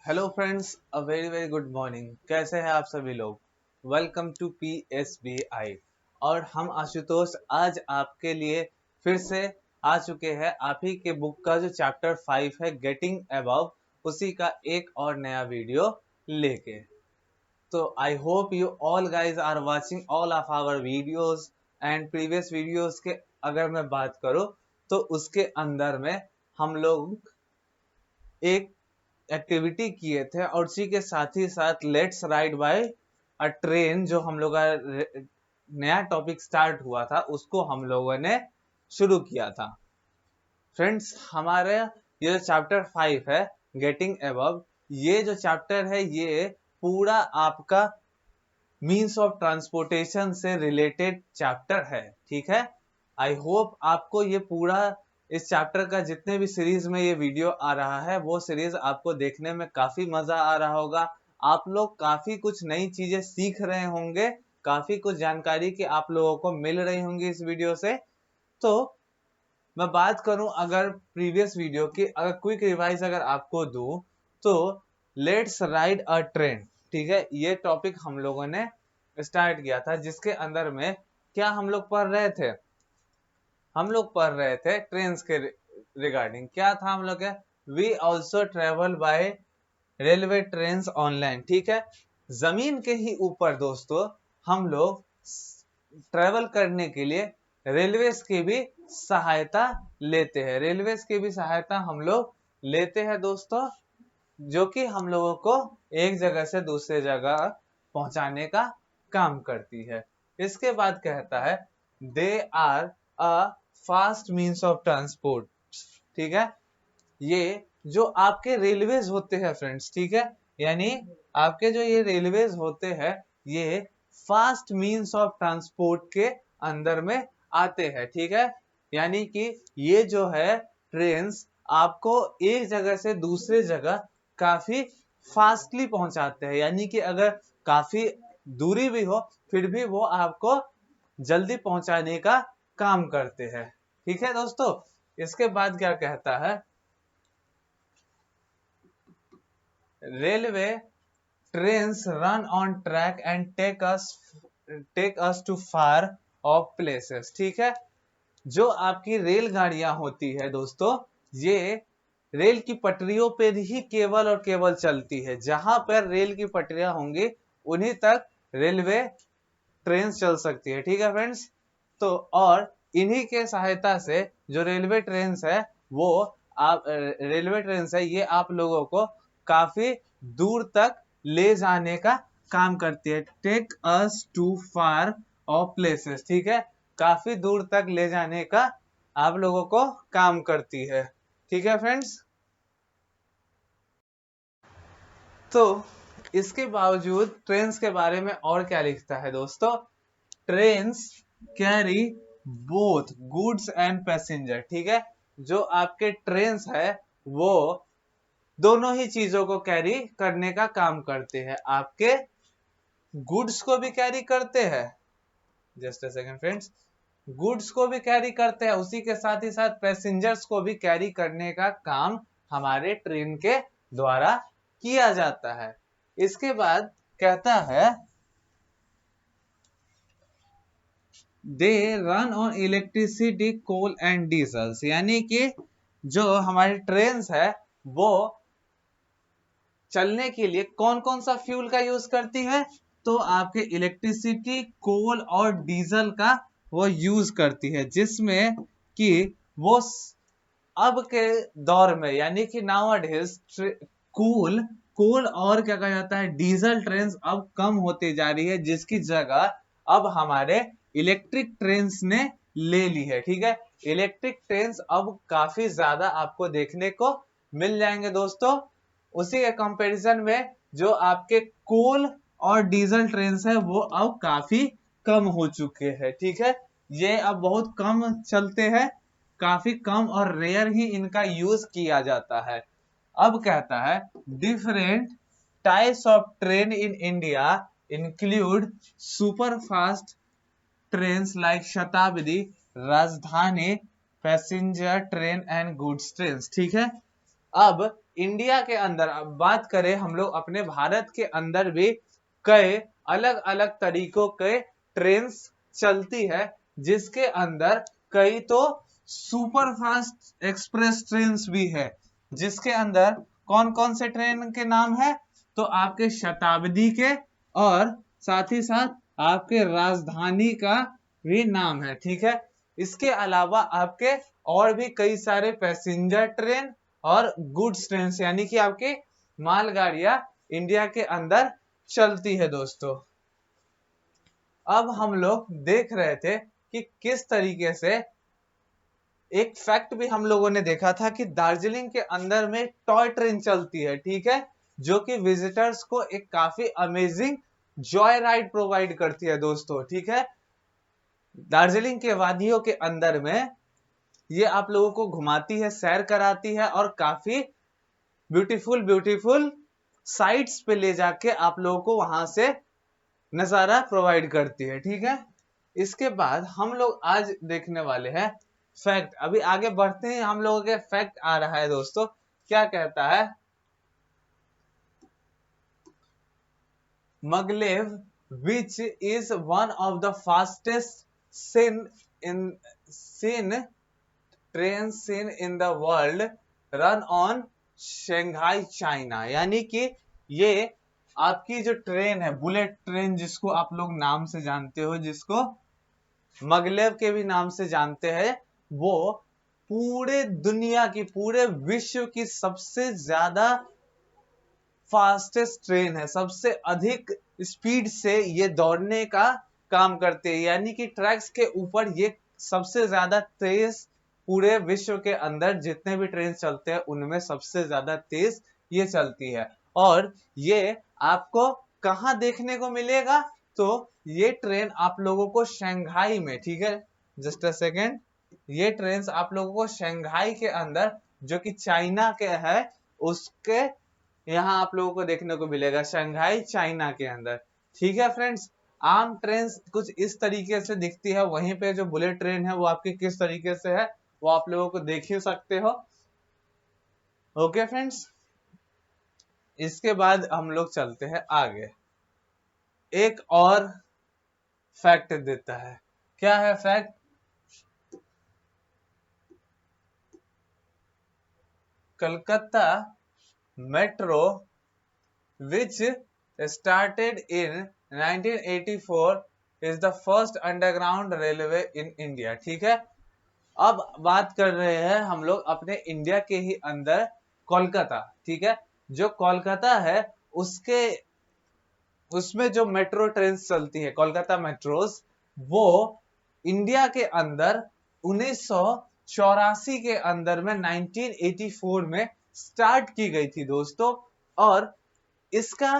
Hello friends, uh very very good morning. कैसे हैं आप सभी लोग? Welcome to PSBI। और हम आशुतोष आज आपके लिए फिर से आ चुके हैं आप ही के बुक का जो चैप्टर 5 है गेटिंग अबव, उसी का एक और नया वीडियो लेके। तो I hope you all guys are watching all of our videos and previous videos के अगर मैं बात करूं तो उसके अंदर में हम लोग एक एक्टिविटी किए थे और उसी के साथ ही साथ let's ride bye a train जो हम लोग का नया टॉपिक स्टार्ट हुआ था उसको हम लोगों ने शुरू किया था। फ्रेंड्स, हमारे ये जो चैप्टर 5 है गेटिंग अबव, ये जो चैप्टर है ये पूरा आपका मीन्स ऑफ ट्रांसपोर्टेशन से रिलेटेड चैप्टर है। ठीक है, आई होप आपको ये पूरा इस चैप्टर का जितने भी सीरीज में ये वीडियो आ रहा है वो सीरीज आपको देखने में काफी मजा आ रहा होगा। आप लोग काफी कुछ नई चीजें सीख रहे होंगे, काफी कुछ जानकारी की आप लोगों को मिल रही होंगी इस वीडियो से। तो मैं बात करूं अगर प्रीवियस वीडियो की, अगर क्विक रिवाइज अगर आपको दूं तो लेट्स राइड अ ट्रेन, ठीक है, ये टॉपिक हम लोगों ने स्टार्ट किया था जिसके अंदर में क्या हम लोग पढ़ रहे थे? हम लोग पढ़ रहे थे ट्रेन के रिगार्डिंग। क्या था हम लोग? We also travel by railway train online. ठीक है, जमीन के ही ऊपर दोस्तों हम लोग ट्रेवल करने के लिए रेलवेज की भी सहायता लेते हैं। रेलवेज की भी सहायता हम लोग लेते हैं दोस्तों, जो कि हम लोगों को एक जगह से दूसरे जगह पहुंचाने का काम करती है। इसके बाद कहता है they are a fast means of transport. ठीक है, ये जो आपके रेलवेज होते हैं फ्रेंड्स, ठीक है, यानी आपके जो ये रेलवेज होते हैं ये फास्ट मीन्स ऑफ ट्रांसपोर्ट के अंदर में आते हैं। ठीक है, यानी कि ये जो है ट्रेन्स आपको एक जगह से दूसरे जगह काफी फास्टली पहुंचाते हैं, यानी कि अगर काफी दूरी भी हो फिर भी वो आपको जल्दी पहुंचाने का काम करते हैं। ठीक है दोस्तों, इसके बाद क्या कहता है? Railway trains run on track and take us to far off places. ठीक है, जो आपकी रेलगाड़ियां होती है दोस्तों, ये रेल की पटरियों पे ही केवल और केवल चलती है। जहां पर रेल की पटरियां होंगी उन्हीं तक रेलवे ट्रेन चल सकती है। ठीक है फ्रेंड्स, तो और इन्हीं के सहायता से जो रेलवे ट्रेन है वो आप रेलवे ट्रेन है ये आप लोगों को काफी दूर तक ले जाने का काम करती है। Take us to far off places. ठीक है, काफी दूर तक ले जाने का आप लोगों को काम करती है। ठीक है फ्रेंड्स, तो इसके बावजूद ट्रेन्स के बारे में और क्या लिखता है दोस्तों? Trains carry both goods and passenger. ठीक है, जो आपके ट्रेन्स है वो दोनों ही चीजों को कैरी करने का काम करते हैं। आपके गुड्स को भी कैरी करते हैं, just a second friends, goods को भी कैरी करते हैं, उसी के साथ ही साथ पैसेंजर्स को भी कैरी करने का काम हमारे ट्रेन के द्वारा किया जाता है। इसके बाद कहता है they run on electricity coal and diesels, यानी कि जो हमारी ट्रेन है वो चलने के लिए कौन कौन सा फ्यूल का यूज करती है? तो आपके इलेक्ट्रिसिटी, कोल और डीजल का वो यूज करती है, जिसमें कि वो अब के दौर में यानी कि नाउअडेज कोल कोल और क्या कहा जाता है डीजल ट्रेन अब कम होती जा रही है, जिसकी जगह अब हमारे इलेक्ट्रिक ट्रेन ने ले ली है। ठीक है, इलेक्ट्रिक ट्रेन अब काफी ज्यादा आपको देखने को मिल जाएंगे दोस्तों। उसी के कंपैरिजन में जो आपके कोल और डीजल ट्रेन है वो अब काफी कम हो चुके हैं। ठीक है, ये अब बहुत कम चलते हैं, काफी कम और रेयर ही इनका यूज किया जाता है। अब कहता है different types of train in India include super fast train like शताब्दी, राजधानी, passenger train and goods train. ठीक है, अब इंडिया के अंदर अब बात करें हम लोग अपने भारत के अंदर भी कई अलग अलग तरीकों के ट्रेन्स चलती है, जिसके अंदर कई तो सुपर फास्ट एक्सप्रेस ट्रेन्स भी है, जिसके अंदर कौन कौन से ट्रेन के नाम है, तो आपके शताब्दी के और साथ ही साथ आपके राजधानी का भी नाम है। ठीक है, इसके अलावा आपके और भी कई सारे पैसेंजर ट्रेन और गुड्स ट्रेन यानी कि आपके मालगाड़ियां इंडिया के अंदर चलती है दोस्तों। अब हम लोग देख रहे थे कि किस तरीके से एक फैक्ट भी हम लोगों ने देखा था कि दार्जिलिंग के अंदर में टॉय ट्रेन चलती है, ठीक है, जो कि विजिटर्स को एक काफी अमेजिंग जॉय राइड प्रोवाइड करती है दोस्तों। ठीक है, दार्जिलिंग के वादियों के अंदर में ये आप लोगों को घुमाती है, सैर कराती है और काफी ब्यूटीफुल ब्यूटीफुल साइट्स पे ले जाके आप लोगों को वहां से नजारा प्रोवाइड करती है। ठीक है, इसके बाद हम लोग आज देखने वाले हैं फैक्ट। अभी आगे बढ़ते हैं, हम लोगों के फैक्ट आ रहा है दोस्तों। क्या कहता है, Maglev, which is one of the fastest train scene in the world, run on Shanghai, China। यानी कि ये आपकी जो ट्रेन है, बुलेट ट्रेन जिसको आप लोग नाम से जानते हो, जिसको मगलेव के भी नाम से जानते हैं, वो पूरे दुनिया की, पूरे विश्व की सबसे ज्यादा फास्टेस्ट ट्रेन है। सबसे अधिक स्पीड से ये दौड़ने का काम करते हैं, यानी कि ट्रैक्स के ऊपर ये सबसे ज्यादा तेज, पूरे विश्व के अंदर जितने भी ट्रेन चलते हैं उनमें सबसे ज्यादा तेज ये चलती है। और ये आपको कहाँ देखने को मिलेगा, तो ये ट्रेन आप लोगों को शंघाई में, ठीक है, जस्ट अ सेकेंड, ये ट्रेन आप लोगों को शंघाई के अंदर, जो कि चाइना के है, उसके यहाँ आप लोगों को देखने को मिलेगा, शंघाई चाइना के अंदर। ठीक है फ्रेंड्स, आम ट्रेन कुछ इस तरीके से दिखती है, वहीं पे जो बुलेट ट्रेन है वो आपकी किस तरीके से है वो आप लोगों को देख ही सकते हो। ओके फ्रेंड्स, इसके बाद हम लोग चलते हैं आगे। एक और फैक्ट देता है। क्या है fact, Calcutta metro which started in 1984 is the first underground railway in India। ठीक है, अब बात कर रहे हैं हम लोग अपने इंडिया के ही अंदर कोलकाता। ठीक है, जो कोलकाता है उसमें जो मेट्रो ट्रेन चलती है, कोलकाता मेट्रोस, वो इंडिया के अंदर 1984 के अंदर में 1984 में स्टार्ट की गई थी दोस्तों। और इसका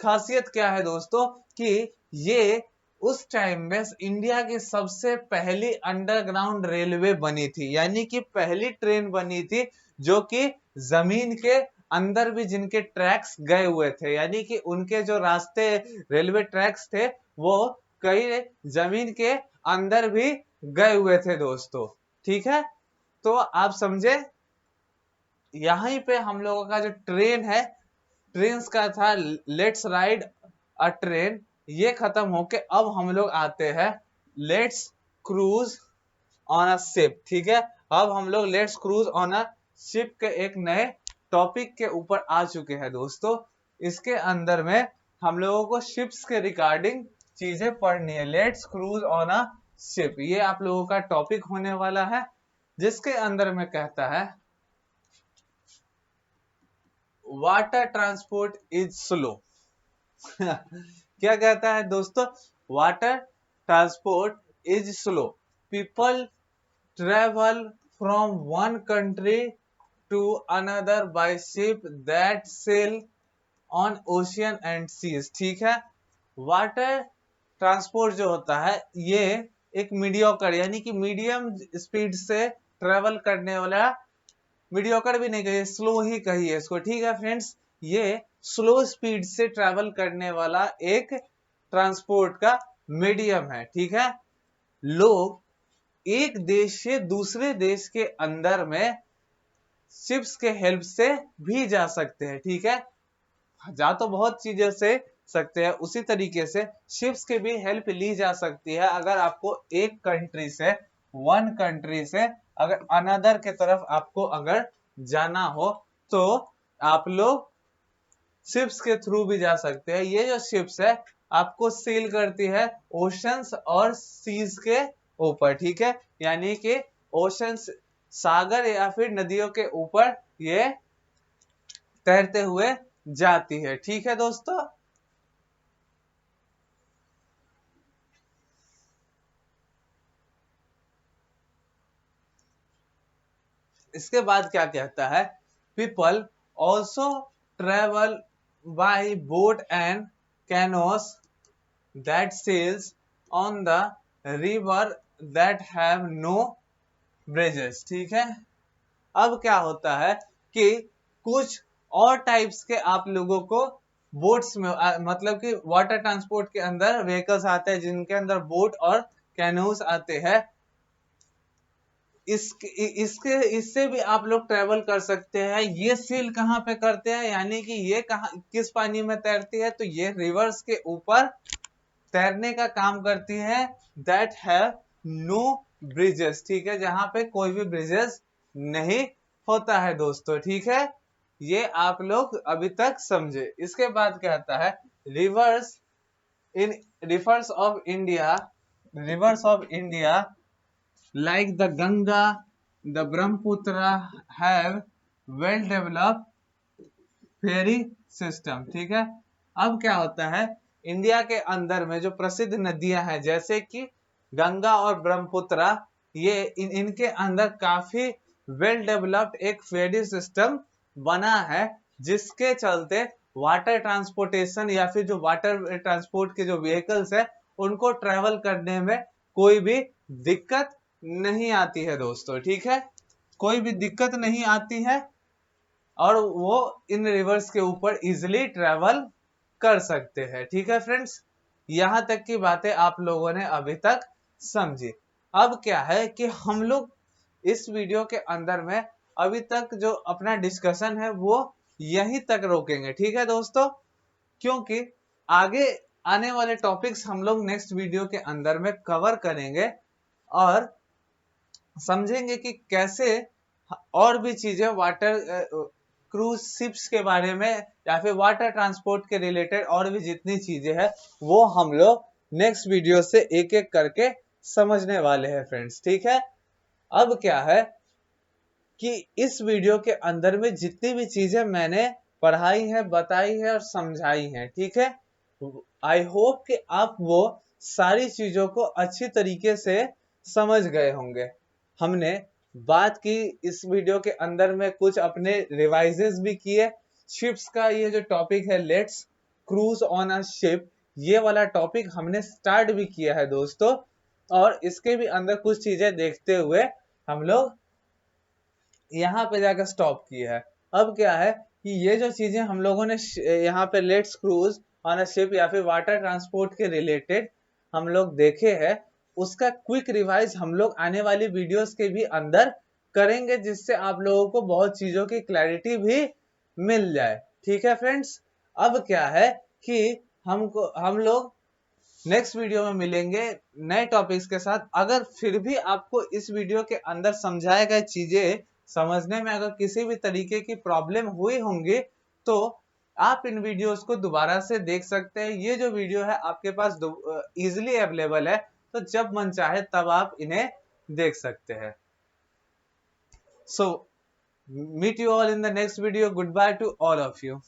खासियत क्या है दोस्तों, कि ये उस टाइम में इंडिया की सबसे पहली अंडरग्राउंड रेलवे बनी थी, यानी कि पहली ट्रेन बनी थी जो कि जमीन के अंदर भी जिनके ट्रैक्स गए हुए थे, यानी कि उनके जो रास्ते रेलवे ट्रैक्स थे वो कई जमीन के अंदर भी गए हुए थे दोस्तों। ठीक है, तो आप समझे, यहीं पे हम लोगों का जो ट्रेन है, ट्रेन का था लेट्स राइड अ ट्रेन, ये खत्म होके अब हम लोग आते हैं let's cruise on a ship. ठीक है, अब हम लोग let's cruise on a ship के एक नए टॉपिक के ऊपर आ चुके हैं दोस्तों। इसके अंदर में हम लोगों को शिप्स के रिगार्डिंग चीजें पढ़नी है। Let's cruise on a ship, ये आप लोगों का टॉपिक होने वाला है, जिसके अंदर में कहता है वाटर ट्रांसपोर्ट इज स्लो। क्या कहता है दोस्तों, water transport is slow, people travel from one country to another by ship that sail on ocean and seas. ठीक है, वाटर ट्रांसपोर्ट जो होता है ये एक मीडियोकर, यानी कि मीडियम स्पीड से ट्रेवल करने वाला, मीडियोकर भी नहीं कहिए, स्लो ही कहिए इसको। ठीक है फ्रेंड्स, ये स्लो स्पीड से ट्रेवल करने वाला एक ट्रांसपोर्ट का मीडियम है। ठीक है, लोग एक देश से दूसरे देश के अंदर में शिप्स के हेल्प से भी जा सकते हैं, ठीक है। जा तो बहुत चीजों से सकते हैं, उसी तरीके से शिप्स की भी हेल्प ली जा सकती है। अगर आपको एक कंट्री से, वन कंट्री से अगर अनदर के तरफ आपको अगर जाना हो तो आप लोग शिप्स के थ्रू भी जा सकते हैं। ये जो शिप्स है आपको सील करती है ओशंस और सीज के ऊपर, ठीक है। यानी कि ओशंस, सागर या फिर नदियों के ऊपर ये तैरते हुए जाती है, ठीक है दोस्तों। इसके बाद क्या कहता है, people also travel by boat and canoes that sails on the river that have no bridges, ठीक है। अब क्या होता है कि कुछ और टाइप्स के आप लोगों को बोट्स में मतलब कि वाटर ट्रांसपोर्ट के अंदर व्हीकल्स आते हैं जिनके अंदर बोट और कैनोस आते हैं। इसके इससे भी आप लोग ट्रेवल कर सकते हैं। ये सील कहाँ पे करते हैं, यानी कि ये कहाँ किस पानी में तैरती है, तो ये रिवर्स के ऊपर तैरने का काम करती है। दैट हैव नो ब्रिजेस, ठीक है, जहां पे कोई भी ब्रिजेस नहीं होता है दोस्तों, ठीक है। ये आप लोग अभी तक समझे। इसके बाद कहता है rivers in rivers of India, rivers of India like the Ganga, the Brahmaputra have well developed ferry system, ठीक है। अब क्या होता है, इंडिया के अंदर में जो प्रसिद्ध नदियां हैं जैसे कि गंगा और ब्रह्मपुत्र, ये इनके अंदर काफी वेल डेवलप्ड एक फेरी सिस्टम बना है, जिसके चलते वाटर ट्रांसपोर्टेशन या फिर जो वाटर ट्रांसपोर्ट के जो व्हीकल्स है उनको ट्रेवल करने में कोई भी दिक्कत नहीं आती है दोस्तों, ठीक है। कोई भी दिक्कत नहीं आती है और वो इन रिवर्स के ऊपर इजिली ट्रेवल कर सकते हैं, ठीक है फ्रेंड्स। यहां तक की बातें आप लोगों ने अभी तक समझी। अब क्या है कि हम लोग इस वीडियो के अंदर में अभी तक जो अपना डिस्कशन है वो यहीं तक रोकेंगे, ठीक है दोस्तों, क्योंकि आगे आने वाले टॉपिक्स हम लोग नेक्स्ट वीडियो के अंदर में कवर करेंगे और समझेंगे कि कैसे और भी चीजें वाटर क्रूज शिप्स के बारे में या फिर वाटर ट्रांसपोर्ट के रिलेटेड और भी जितनी चीजें हैं वो हम लोग नेक्स्ट वीडियो से एक एक करके समझने वाले हैं फ्रेंड्स, ठीक है। अब क्या है कि इस वीडियो के अंदर में जितनी भी चीजें मैंने पढ़ाई है, बताई है और समझाई है, ठीक है, आई होप कि आप वो सारी चीजों को अच्छी तरीके से समझ गए होंगे। हमने बात की इस वीडियो के अंदर में, कुछ अपने रिवाइजेस भी किए। शिप्स का ये जो टॉपिक है, let's cruise on a ship, ये वाला टॉपिक हमने स्टार्ट भी किया है दोस्तों, और इसके भी अंदर कुछ चीजें देखते हुए हम लोग यहाँ पे जाकर स्टॉप किया है। अब क्या है कि ये जो चीजें हम लोगों ने यहाँ पे let's cruise on a ship या फिर वाटर ट्रांसपोर्ट के रिलेटेड हम लोग देखे हैं, उसका क्विक रिवाइज हम लोग आने वाली वीडियोस के भी अंदर करेंगे, जिससे आप लोगों को बहुत चीजों की क्लैरिटी भी मिल जाए, ठीक है फ्रेंड्स। अब क्या है कि हम लोग नेक्स्ट वीडियो में मिलेंगे नए टॉपिक्स के साथ। अगर फिर भी आपको इस वीडियो के अंदर समझाए गए चीजें समझने में अगर किसी भी तरीके की प्रॉब्लम हुई होंगी तो आप इन वीडियोस को दोबारा से देख सकते हैं। ये जो वीडियो है आपके पास इजिली अवेलेबल है, तो जब मन चाहे तब आप इन्हें देख सकते हैं। So meet you all in the next video. Goodbye to all of you.